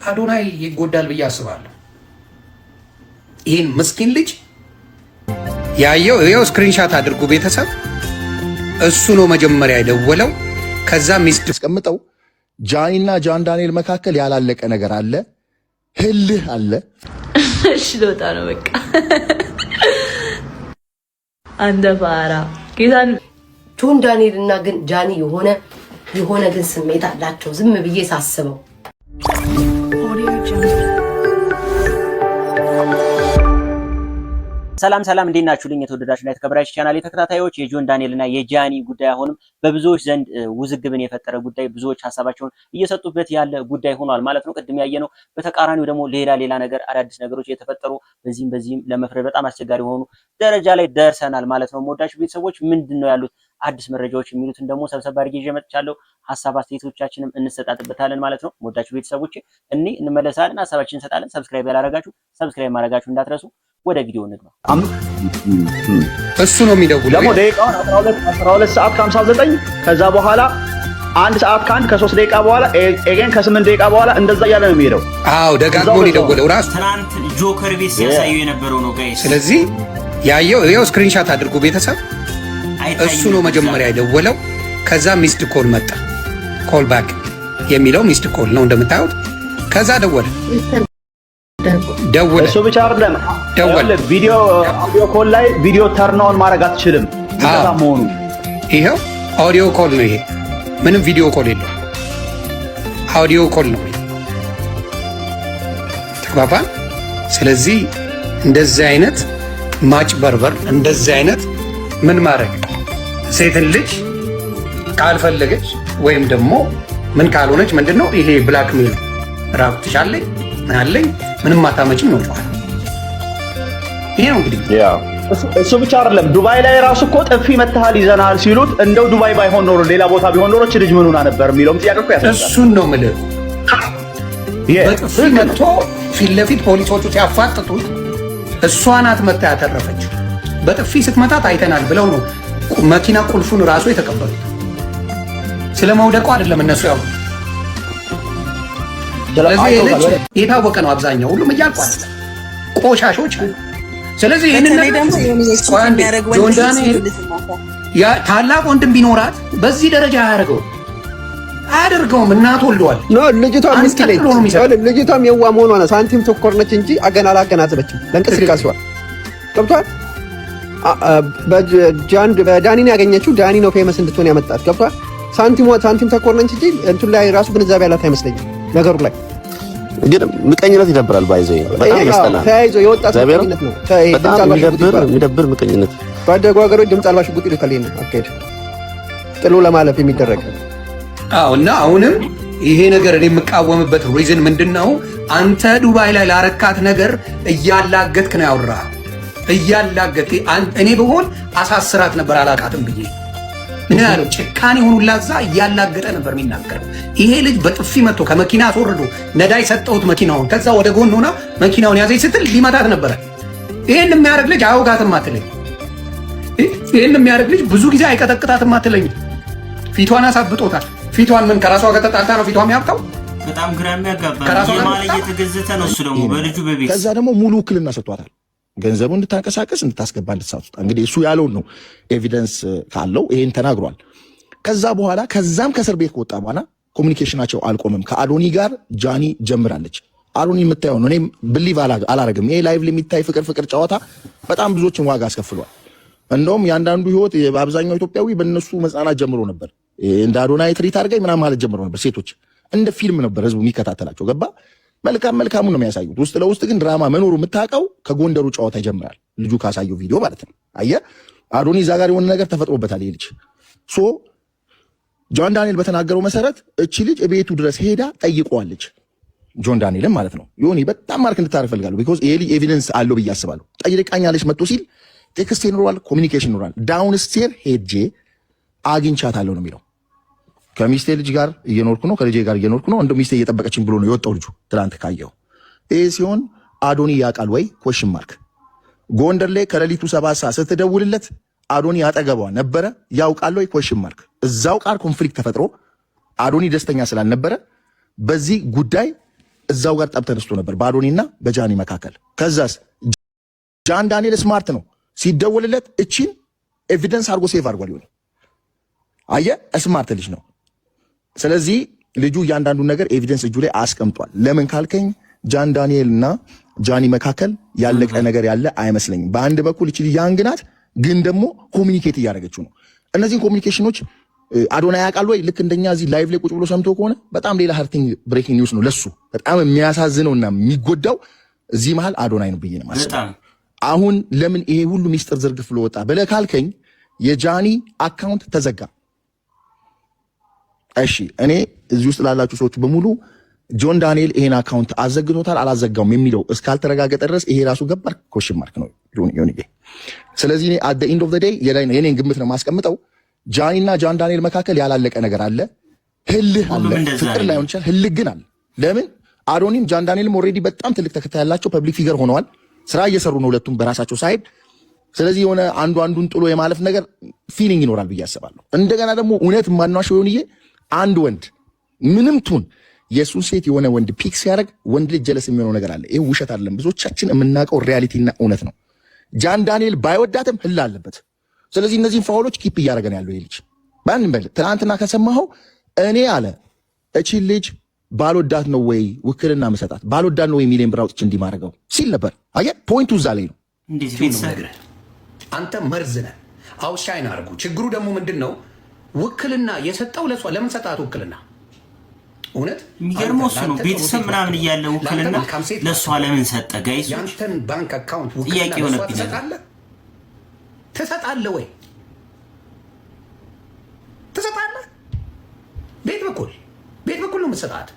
አዶናይ ይጎዳል ብዬ አስባለሁ። ይህን ምስኪን ልጅ ያየው ይኸው ስክሪንሻት አድርጉ ቤተሰብ። እሱ ነው መጀመሪያ የደወለው። ከዛ ሚስት አስቀምጠው ጃኒና ጃን ዳንኤል መካከል ያላለቀ ነገር አለ፣ ህልህ አለ። እሺ ልወጣ ነው በቃ። አንደ ፋራ ጌታን ጆን ዳንኤል እና ግን ጃኒ የሆነ ግን ስሜት አላቸው ዝም ብዬ ሳስበው። ሰላም እንዴት ናችሁልኝ? የተወደዳችሁና የተከበራችሁ ቻናል ተከታታዮች የጆን ዳንኤል እና የጃኒ ጉዳይ አሁንም በብዙዎች ዘንድ ውዝግብን የፈጠረ ጉዳይ፣ ብዙዎች ሀሳባቸውን እየሰጡበት ያለ ጉዳይ ሆኗል ማለት ነው። ቅድም ያየነው በተቃራኒው ደግሞ ሌላ ነገር አዳዲስ ነገሮች የተፈጠሩ በዚህም ለመፍረድ በጣም አስቸጋሪ የሆኑ ደረጃ ላይ ደርሰናል ማለት ነው። ወዳጆች ቤተሰቦች ምንድነው ያሉት አዲስ መረጃዎች የሚሉትን ደግሞ ሰብሰብ አድርጌ ይዤ መጥቻለሁ። ሀሳብ አስተያየቶቻችንም እንሰጣጥበታለን ማለት ነው። ወዳጆች ቤተሰቦች እንመለሳለን፣ ሀሳባችንን እንሰጣለን። ሰብስክራይብ ያላረጋችሁ ሰብስክራይብ ማድረጋችሁ እንዳትረሱ። ወደ ቪዲዮ እንግባ። እሱ ነው የሚደውለው። ደግሞ ደቂቃውን 12 ሰዓት ከ59 ከዛ በኋላ 1 ሰዓት ከ1 ከ3 ደቂቃ በኋላ ኤጌን ከ8 ደቂቃ በኋላ እንደዛ እያለ ነው የሚሄደው። አዎ ደጋግሞ ሊደውለው ራሱ ትናንት ጆከር ቤት ሲያሳዩ የነበረው ነው ጋይስ። ስለዚህ ያየው ይኸው ስክሪንሻት አድርጉ ቤተሰብ። እሱ ነው መጀመሪያ የደወለው። ከዛ ሚስድ ኮል መጣ። ኮል ባክ የሚለው ሚስድ ኮል ነው እንደምታዩት። ከዛ ደወለ። እሱ ብቻ አይደለም ቪዲዮ አውዲዮ ኮል ላይ ቪዲዮ ተርን ኦን ማድረግ አትችልም። እንደዛ መሆኑ ይሄው አውዲዮ ኮል ነው። ይሄ ምንም ቪዲዮ ኮል የለው፣ አውዲዮ ኮል ነው። ተግባባን። ስለዚህ እንደዚህ አይነት ማጭበርበር፣ እንደዚህ አይነት ምን ማድረግ ሴትን ልጅ ካልፈለገች ወይም ደግሞ ምን ካልሆነች ምንድነው ይሄ ብላክ ሜል ራቁትሻለኝ አለኝ ምንም አታመጭም ነው ጫው። ይሄ ነው እንግዲህ እሱ ብቻ አይደለም። ዱባይ ላይ ራሱ እኮ ጥፊ መተሃል ይዘናል ሲሉት እንደው ዱባይ ባይሆን ኖሮ ሌላ ቦታ ቢሆን ኖሮ እቺ ልጅ ምን ሆና ነበር የሚለውም ጥያቄ እኮ ያስፈልጋል። እሱን ነው የምልህ። በጥፊ መጥቶ ፊት ለፊት ፖሊሶቹ ሲያፋጥጡት እሷ ናት መታ ያተረፈች። በጥፊ ስትመታት አይተናል ብለው ነው መኪና ቁልፉን ራሱ የተቀበሉት። ስለመውደቁ አይደለም እነሱ ያው። ስለዚህ ልጅ የታወቀ ነው አብዛኛው ሁሉም እያልቋል ቆሻሾች። ስለዚህ ይሄንን ደግሞ ጆን ዳንኤል ያ ታላቅ ወንድም ቢኖራት በዚህ ደረጃ አያደርገውም። እናት ወልደዋል። ልጅቷም የዋ መሆኗ ነው። ሳንቲም ተኮር ነች እንጂ አላገናዘበችም ለእንቅስቃሴዋ። ገብቷል። በዳኒን ያገኘችው ዳኒ ነው ፌመስ እንድትሆን ያመጣት። ገብቷል። ሳንቲም ተኮር ነች እንጂ እንትን ላይ ራሱ ግንዛቤ ያላት አይመስለኝም ነገሩ ላይ። ግን ምቀኝነት ይደብራል። ባይዘው በጣም ያስጠላል። ተያይዞ የወጣት ምቀኝነት ነው። የሚደብር ምቀኝነት። ባደጉ ሀገሮች ድምፅ አልባ ሽጉጥ ይልካል። ይሄን አካሄድ ጥሎ ለማለፍ የሚደረግ እና አሁንም ይሄ ነገር እኔ የምቃወምበት ሪዝን ምንድነው? አንተ ዱባይ ላይ ላረካት ነገር እያላገጥክ ነው ያወራህ። እያላገጥክ እኔ ብሆን አሳስራት ነበር አላቃትም ብዬ ምን ያለው ጭካኔ ሆኑላዛ እያላገጠ ነበር የሚናገረው። ይሄ ልጅ በጥፊ መጥቶ ከመኪና አስወርዶ ነዳይ ሰጠሁት መኪናውን። ከዛ ወደ ጎን ሆና መኪናውን ያዘኝ ስትል ሊመታት ነበረ። ይሄን የሚያደርግ ልጅ አውጋትም አትለኝ። ይሄን የሚያደርግ ልጅ ብዙ ጊዜ አይቀጠቅጣትም አትለኝ። ፊቷን አሳብጦታል። ፊቷን ምን ከራሷ ጋር ተጣልታ ነው ፊቷ የሚያብጠው? በጣም ግራ የሚያጋባ የማለ እየተገዘተ ነው እሱ ደግሞ በልጁ በቤት። ከዛ ደግሞ ሙሉ ውክልና ሰጥቷታል። ገንዘቡን እንድታንቀሳቀስ እንድታስገባ እንድትሳቱት። እንግዲህ እሱ ያለውን ነው ኤቪደንስ ካለው ይሄን ተናግሯል። ከዛ በኋላ ከዛም ከእስር ቤት ከወጣ በኋላ ኮሚኒኬሽናቸው አልቆምም። ከአዶኒ ጋር ጃኒ ጀምራለች። አዶኒ የምታየው ነው። እኔም ብሊቭ አላረግም። ይሄ ላይቭ የሚታይ ፍቅር ጨዋታ በጣም ብዙዎችን ዋጋ አስከፍሏል። እንደውም ያንዳንዱ ህይወት በአብዛኛው ኢትዮጵያዊ በእነሱ መጽናናት ጀምሮ ነበር። እንደ አዶናይ ትሪት አድርገኝ ምናምን ማለት ጀምሮ ነበር። ሴቶች እንደ ፊልም ነበር ህዝቡ የሚከታተላቸው። ገባ መልካሙን ነው የሚያሳዩት። ውስጥ ለውስጥ ግን ድራማ መኖሩ የምታውቀው ከጎንደሩ ጨዋታ ይጀምራል። ልጁ ካሳየው ቪዲዮ ማለት ነው። አየህ አዶኒ እዛ ጋር የሆነ ነገር ተፈጥሮበታል። ይሄ ልጅ ጆን ዳንኤል በተናገረው መሰረት እቺ ልጅ ቤቱ ድረስ ሄዳ ጠይቀዋለች። ጆን ዳንኤልም ማለት ነው። ዮኒ በጣም ማርክ እንድታረግ ፈልጋለሁ። ቢኮዝ ይሄ ልጅ ኤቪደንስ አለው ብዬ አስባለሁ። ጠይቃኛለች መጥቶ ሲል ቴክስት ይኖራል፣ ኮሚኒኬሽን ይኖራል። ዳውን ስቴር ሄጄ አግኝቻታለሁ ነው የሚለው። ከሚስቴ ልጅ ጋር እየኖርኩ ነው፣ ከልጄ ጋር እየኖርኩ ነው፣ እንደው ሚስቴ እየጠበቀችኝ ብሎ ነው የወጣው ልጁ ትናንት ካየው። ይሄ ሲሆን አዶኒ ያውቃል ወይ? ኮሽን ማርክ። ጎንደር ላይ ከሌሊቱ 7 ሰዓት ስትደውልለት አዶኒ አጠገቧ ነበረ። ያውቃል ወይ? ኮሽን ማርክ። እዛው ቃር ኮንፍሊክት ተፈጥሮ አዶኒ ደስተኛ ስላልነበረ በዚህ ጉዳይ እዛው ጋር ጠብ ተነስቶ ነበር በአዶኒና በጃኒ መካከል። ከዛስ ጃን ዳንኤል ስማርት ነው ሲደወልለት እቺን ኤቪደንስ አድርጎ ሴቭ አድርጓል። ይሁን አየህ ስማርት ልጅ ነው። ስለዚህ ልጁ እያንዳንዱን ነገር ኤቪደንስ እጁ ላይ አስቀምጧል። ለምን ካልከኝ ጃን ዳንኤልና ጃኒ መካከል ያለቀ ነገር ያለ አይመስለኝም። በአንድ በኩል እቺ ያንግ ናት፣ ግን ደግሞ ኮሚኒኬት እያደረገችው ነው። እነዚህን ኮሚኒኬሽኖች አዶናይ ያውቃል ወይ? ልክ እንደኛ እዚህ ላይቭ ላይ ቁጭ ብሎ ሰምቶ ከሆነ በጣም ሌላ ሀርቲንግ ብሬኪንግ ኒውስ ነው ለሱ። በጣም የሚያሳዝነውና የሚጎዳው እዚህ መሃል አዶናይ ነው ብዬ ነው የማስበው። አሁን ለምን ይሄ ሁሉ ሚስጥር ዝርግፍ ብሎ ወጣ ብለህ ካልከኝ የጃኒ አካውንት ተዘጋ። እሺ እኔ እዚህ ውስጥ ላላችሁ ሰዎች በሙሉ ጆን ዳንኤል ይሄን አካውንት አዘግቶታል አላዘጋውም የሚለው እስካልተረጋገጠ ድረስ ይሄ ራሱ ገባር ኮሽን ማርክ ነው ዮኒጌ። ስለዚህ እኔ አት ዘ ኤንድ ኦፍ ዘ ዴይ የኔን ግምት ነው ማስቀምጠው። ጃኒና ጃን ዳንኤል መካከል ያላለቀ ነገር አለ፣ ህልህ አለ፣ ፍቅር ላይሆን ይችላል፣ ህልህ ግን አለ። ለምን አዶኒም ጃን ዳንኤልም ኦልሬዲ በጣም ትልቅ ተከታይ ያላቸው ፐብሊክ ፊገር ሆነዋል፣ ስራ እየሰሩ ነው ሁለቱም በራሳቸው ሳይድ። ስለዚህ የሆነ አንዱን ጥሎ የማለፍ ነገር ፊሊንግ ይኖራል ብዬ አስባለሁ። እንደገና ደግሞ እውነት ማናሸው ዮኒዬ አንድ ወንድ ምንም ቱን የሱን ሴት የሆነ ወንድ ፒክ ሲያደርግ ወንድ ልጅ ጀለስ የሚሆነው ነገር አለ። ይሄ ውሸት አይደለም፣ ብዙዎቻችን የምናውቀው ሪያሊቲና እውነት ነው። ጃን ዳንኤል ባይወዳትም ህል አለበት። ስለዚህ እነዚህን ፋውሎች ኪፕ እያደረገ ነው ያለው ይሄ ልጅ። ባን በል ትናንትና ከሰማኸው እኔ አለ እቺ ልጅ ባልወዳት ነው ወይ ውክልና መሰጣት፣ ባልወዳት ነው ወይ ሚሊዮን ብር አውጥቼ እንዲማረገው ሲል ነበር። አየህ ፖይንቱ እዛ ላይ ነው። አንተ መርዝ ነህ አውሻይን አድርጉ። ችግሩ ደግሞ ምንድን ነው? ውክልና የሰጠው ለሷ ለምን ሰጣት ውክልና? እውነት የሚገርመው እሱ ነው። ቤተሰብ ምናምን እያለ ውክልና ለሷ ለምን ሰጠ? ጋይስ ያንተን ባንክ አካውንት ውክልና ትሰጣለህ ወይ? ትሰጣለህ? ቤት በኩል ነው የምትሰጣት?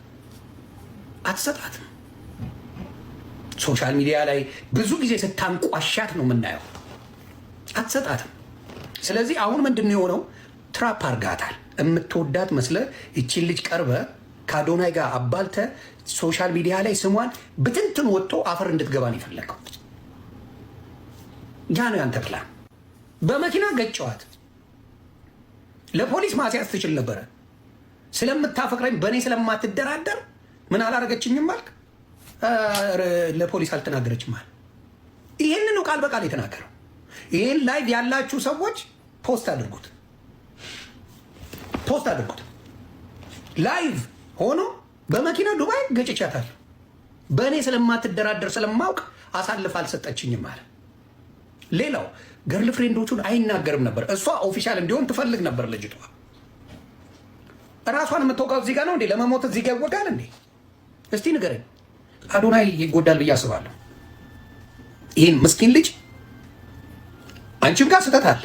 አትሰጣትም። ሶሻል ሚዲያ ላይ ብዙ ጊዜ ስታንቋሻት ነው የምናየው። አትሰጣትም። ስለዚህ አሁን ምንድን ነው የሆነው? ትራፕ አርጋታል። የምትወዳት መስለ ይቺን ልጅ ቀርበ ከአዶናይ ጋር አባልተ ሶሻል ሚዲያ ላይ ስሟን ብትንትን ወጥቶ አፈር እንድትገባ ነው የፈለገው። ያ ነው ያንተ ፕላን። በመኪና ገጨዋት። ለፖሊስ ማስያዝ ትችል ነበረ። ስለምታፈቅረኝ በእኔ ስለማትደራደር ምን አላረገችኝም አልክ። ለፖሊስ አልተናገረችም አለ። ይህንን ቃል በቃል የተናገረው። ይህን ላይቭ ያላችሁ ሰዎች ፖስት አድርጉት። ላይቭ ሆኖ በመኪና ዱባይ ገጭቻታል፣ በእኔ ስለማትደራደር ስለማውቅ አሳልፍ አልሰጠችኝም አለ። ሌላው ገርል ፍሬንዶቹን አይናገርም ነበር። እሷ ኦፊሻል እንዲሆን ትፈልግ ነበር ልጅቷ። ራሷን የምትወቃው እዚህ ጋር ነው እንዴ? ለመሞት እዚህ ጋር ይወጋል እንዴ? እስቲ ንገረኝ። አዶናይ ይጎዳል ብዬ አስባለሁ። ይህን ምስኪን ልጅ አንቺም ጋር ስህተት አለ።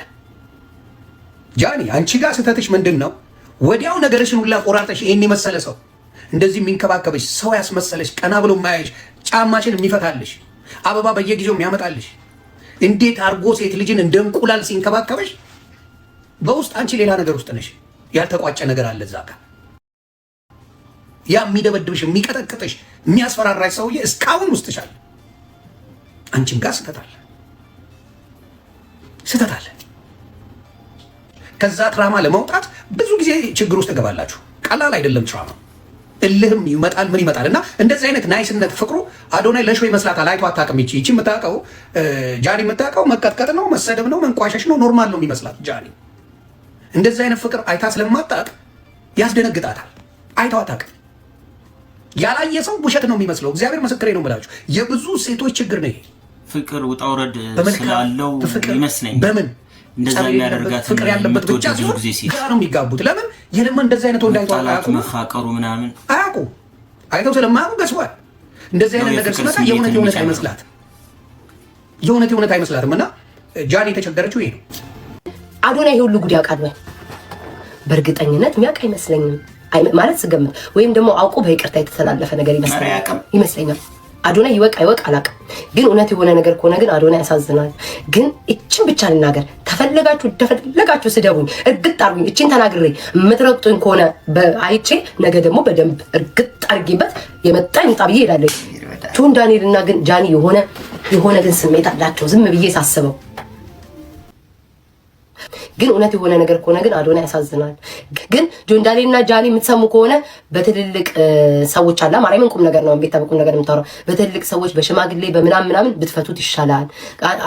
ጃኒ አንቺ ጋር ስህተትሽ ምንድን ነው? ወዲያው ነገርሽን ሁላ ቆራርጠሽ ይሄን የመሰለ ሰው እንደዚህ የሚንከባከብሽ ሰው ያስመሰለሽ፣ ቀና ብሎ ማያይሽ፣ ጫማሽን የሚፈታልሽ፣ አበባ በየጊዜው የሚያመጣልሽ፣ እንዴት አርጎ ሴት ልጅን እንደ እንቁላል ሲንከባከብሽ፣ በውስጥ አንቺ ሌላ ነገር ውስጥ ነሽ። ያልተቋጨ ነገር አለ እዛ ጋር። ያ የሚደበድብሽ፣ የሚቀጠቅጥሽ፣ የሚያስፈራራሽ ሰውዬ እስካሁን ውስጥሽ አለ። አንቺም ጋር ስህተት አለ። ከዛ ትራማ ለመውጣት ብዙ ጊዜ ችግር ውስጥ ትገባላችሁ። ቀላል አይደለም ትራማ። እልህም ይመጣል፣ ምን ይመጣል። እና እንደዚህ አይነት ናይስነት ፍቅሩ አዶናይ ለሾ ይመስላታል። አይቶ አታውቅም። ይቺ የምታውቀው ጃኒ የምታውቀው መቀጥቀጥ ነው፣ መሰደብ ነው፣ መንቋሸሽ ነው፣ ኖርማል ነው የሚመስላት ጃኒ። እንደዚህ አይነት ፍቅር አይታ ስለማታውቅ ያስደነግጣታል። አይቶ አታውቅም። ያላየ ሰው ውሸት ነው የሚመስለው። እግዚአብሔር ምስክሬ ነው የምላችሁ። የብዙ ሴቶች ችግር ነው ይሄ። ፍቅር ውጣ ውረድ ስላለው ይመስለኛል። በምን እንደዛ የሚያደርጋት ፍቅር ያለበት ብቻ ሲሆን ግራ ነው የሚጋቡት። ለምን የለማ እንደዚህ አይነት ወንድ አይተው አያውቁም። መፋቀሩ ምናምን አያውቁ አይተው ስለማያውቁ ገስቧል። እንደዚህ አይነት ነገር ሲመጣ የእውነት አይመስላትም። እና ጃኒ የተቸገረችው ይሄ ነው። አዶናይ ይሄ ሁሉ ጉድ ያውቃል ወይ? በእርግጠኝነት የሚያውቅ አይመስለኝም። ማለት ስገምት ወይም ደግሞ አውቆ በይቅርታ የተተላለፈ ነገር ይመስለኛል። አዶናይ ይወቅ አይወቅ አላውቅም፣ ግን እውነት የሆነ ነገር ከሆነ ግን አዶናይ ያሳዝናል። ግን እችን ብቻ ልናገር፣ ተፈለጋችሁ ስደቡኝ፣ እርግጥ አርጉኝ። እችን ተናግሬ የምትረግጡኝ ከሆነ አይቼ ነገ ደግሞ በደንብ እርግጥ አርጊበት የመጣ ይምጣ ብዬ እሄዳለሁ። ጆን ዳንኤል እና ግን ጃኒ የሆነ ግን ስሜት አላቸው። ዝም ብዬ ሳስበው ግን እውነት የሆነ ነገር ከሆነ ግን አዶናይ ያሳዝናል። ግን ጆን ዳንኤልና ጃኒ የምትሰሙ ከሆነ በትልልቅ ሰዎች አላ ማርያምን ቁም ነገር ነው ቤታ ቁም ነገር የምታወራው በትልልቅ ሰዎች በሽማግሌ በምናምን ብትፈቱት ይሻላል።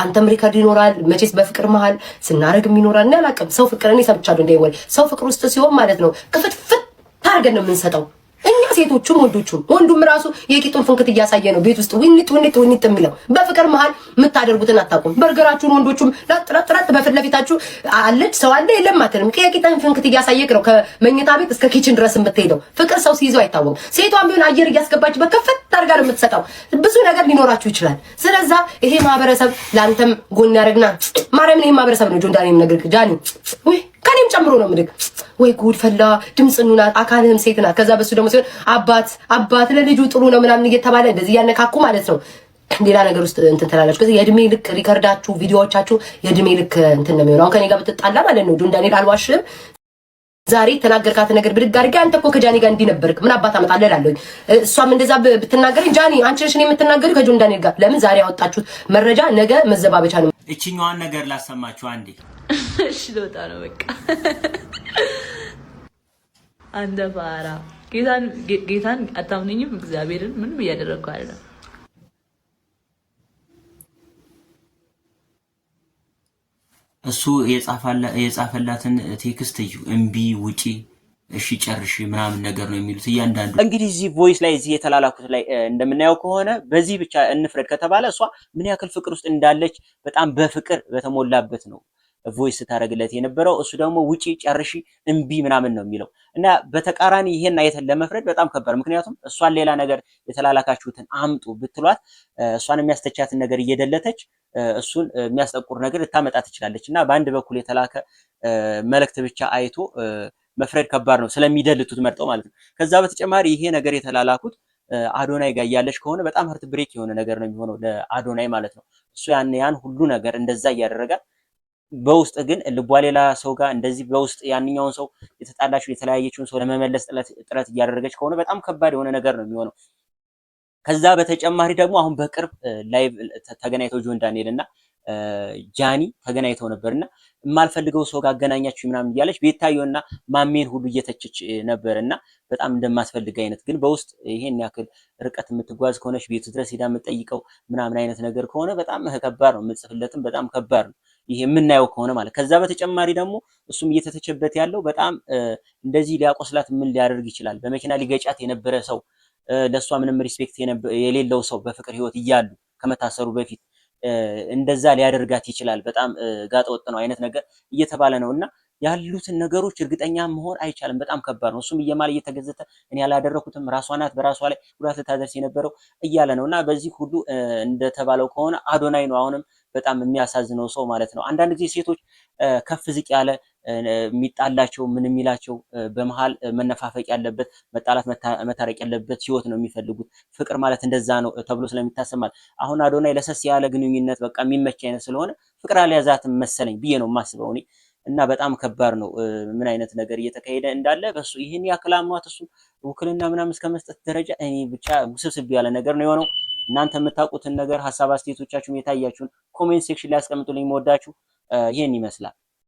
አንተም ሪከርድ ይኖራል መቼስ በፍቅር መሃል ስናረግም ይኖራል እና ያላቀም ሰው ፍቅርን ይሰብቻሉ እንደይወል ሰው ፍቅር ውስጥ ሲሆን ማለት ነው ክፍትፍት ታርገን ነው የምንሰጠው እኛ ሴቶቹም ወንዱም ራሱ የቂጡን ፍንክት እያሳየ ነው ቤት ውስጥ ዊኒት የሚለው በፍቅር መሃል የምታደርጉትን አታውቁም። በርገራችሁን ወንዶቹም ለጥራት በፊት ለፊታችሁ አለች ሰው አለ የለም አትልም። የቂጡን ፍንክት እያሳየክ ነው ከመኝታ ቤት እስከ ኪችን ድረስ የምትሄደው። ፍቅር ሰው ሲይዘው አይታወቅም። ሴቷም ቢሆን አየር እያስገባች በከፍት ታርጋ ነው የምትሰጠው። ብዙ ነገር ሊኖራችሁ ይችላል። ስለዛ ይሄ ማህበረሰብ ላንተም ጎን ያረግና ማርያምን ይሄ ማህበረሰብ ነው ጆን ዳንኤል ነገር ጃኒ ወይ ከኔም ጨምሮ ነው ምድግ ወይ ጉድ ፈላ ድምጽኑና አካልህም ሴት ናት። ከዛ በሱ ደግሞ ሲሆን አባት ለልጁ ጥሩ ነው ምናምን እየተባለ እንደዚህ ያነካኩ ማለት ነው። ሌላ ነገር ውስጥ እንትን ተላላችሁ። ከዚህ የእድሜ ልክ ሪከርዳችሁ ቪዲዮዎቻችሁ የእድሜ ልክ እንትን ነው የሚሆነው። አሁን ከኔ ጋር ብትጣላ ማለት ነው ጆን ዳንኤል አልዋሽም ዛሬ ተናገርካት ነገር ብድግ አድርጌ አንተ እኮ ከጃኒ ጋር እንዲነበርክ ምን አባት አመጣለህ እላለሁ። እሷም እንደዛ ብትናገረኝ ጃኒ አንቺ ነሽ እኔ የምትናገሪው ከጆን ዳንኤል ጋር ለምን ዛሬ ያወጣችሁት መረጃ ነገ መዘባበቻ ነው። እቺኛዋን ነገር ላሰማችሁ አንዴ። እሺ ልወጣ ነው በቃ። አንደ ፋራ ጌታን አታምነኝም? እግዚአብሔርን ምንም እያደረግኩ አይደለም። እሱ የጻፈላትን ቴክስት እዩ። እምቢ ውጪ እሺ ጨርሽ ምናምን ነገር ነው የሚሉት እያንዳንዱ። እንግዲህ እዚህ ቮይስ ላይ እዚህ የተላላኩት ላይ እንደምናየው ከሆነ በዚህ ብቻ እንፍረድ ከተባለ እሷ ምን ያክል ፍቅር ውስጥ እንዳለች በጣም በፍቅር በተሞላበት ነው ቮይስ ታረግለት የነበረው። እሱ ደግሞ ውጪ ጨርሺ እምቢ ምናምን ነው የሚለው እና በተቃራኒ ይሄን አይተን ለመፍረድ በጣም ከባድ። ምክንያቱም እሷን ሌላ ነገር የተላላካችሁትን አምጡ ብትሏት እሷን የሚያስተቻትን ነገር እየደለተች እሱን የሚያስጠቁር ነገር ልታመጣ ትችላለች እና በአንድ በኩል የተላከ መልእክት ብቻ አይቶ መፍረድ ከባድ ነው፣ ስለሚደልቱት መርጠው ማለት ነው። ከዛ በተጨማሪ ይሄ ነገር የተላላኩት አዶናይ ጋር ያለሽ ከሆነ በጣም ህርት ብሬክ የሆነ ነገር ነው የሚሆነው ለአዶናይ ማለት ነው። እሱ ያን ሁሉ ነገር እንደዛ እያደረጋል በውስጥ ግን ልቧ ሌላ ሰው ጋር እንደዚህ በውስጥ ያንኛውን ሰው የተጣላችው የተለያየችውን ሰው ለመመለስ ጥረት እያደረገች ከሆነ በጣም ከባድ የሆነ ነገር ነው የሚሆነው። ከዛ በተጨማሪ ደግሞ አሁን በቅርብ ላይቭ ተገናኝተው ጆን ዳንኤል እና ጃኒ ተገናኝተው ነበርና የማልፈልገው ሰው ጋር አገናኛችሁ ምናምን እያለች ቤታዮና ማሜን ሁሉ እየተቸች ነበርና በጣም እንደማስፈልግ አይነት ግን በውስጥ ይሄን ያክል ርቀት የምትጓዝ ከሆነች ቤቱ ድረስ ሄዳ የምትጠይቀው ምናምን አይነት ነገር ከሆነ በጣም ከባድ ነው። የምጽፍለትም በጣም ከባድ ነው ይሄ የምናየው ከሆነ ማለት። ከዛ በተጨማሪ ደግሞ እሱም እየተተቸበት ያለው በጣም እንደዚህ ሊያቆስላት ምን ሊያደርግ ይችላል? በመኪና ሊገጫት የነበረ ሰው ለሷ ምንም ሪስፔክት የሌለው ሰው በፍቅር ህይወት እያሉ ከመታሰሩ በፊት እንደዛ ሊያደርጋት ይችላል። በጣም ጋጠ ወጥ ነው አይነት ነገር እየተባለ ነውና ያሉትን ነገሮች እርግጠኛ መሆን አይቻልም። በጣም ከባድ ነው። እሱም እየማለ እየተገዘተ እኔ ያላደረኩትም ራሷ ናት በራሷ ላይ ጉዳት ልታደርስ የነበረው እያለ ነውና በዚህ ሁሉ እንደተባለው ከሆነ አዶናይ ነው አሁንም በጣም የሚያሳዝነው ሰው ማለት ነው። አንዳንድ ጊዜ ሴቶች ከፍ ዝቅ ያለ የሚጣላቸው ምን የሚላቸው በመሃል መነፋፈቅ ያለበት መጣላት መታረቅ ያለበት ህይወት ነው የሚፈልጉት። ፍቅር ማለት እንደዛ ነው ተብሎ ስለሚታሰብ ማለት አሁን አዶናይ ለሰስ ያለ ግንኙነት በቃ የሚመች አይነት ስለሆነ ፍቅር አልያዛትም መሰለኝ ብዬ ነው የማስበው እኔ። እና በጣም ከባድ ነው ምን አይነት ነገር እየተካሄደ እንዳለ በሱ ይሄን ያክል አምኗት እሱ ውክልና ምናምን እስከ መስጠት ደረጃ እኔ ብቻ ውስብስብ ያለ ነገር ነው የሆነው። እናንተ የምታውቁትን ነገር ሀሳብ አስተያየቶቻችሁን የታያችሁን ኮሜንት ሴክሽን ላይ አስቀምጡልኝ። መወዳችሁ ይሄን ይመስላል።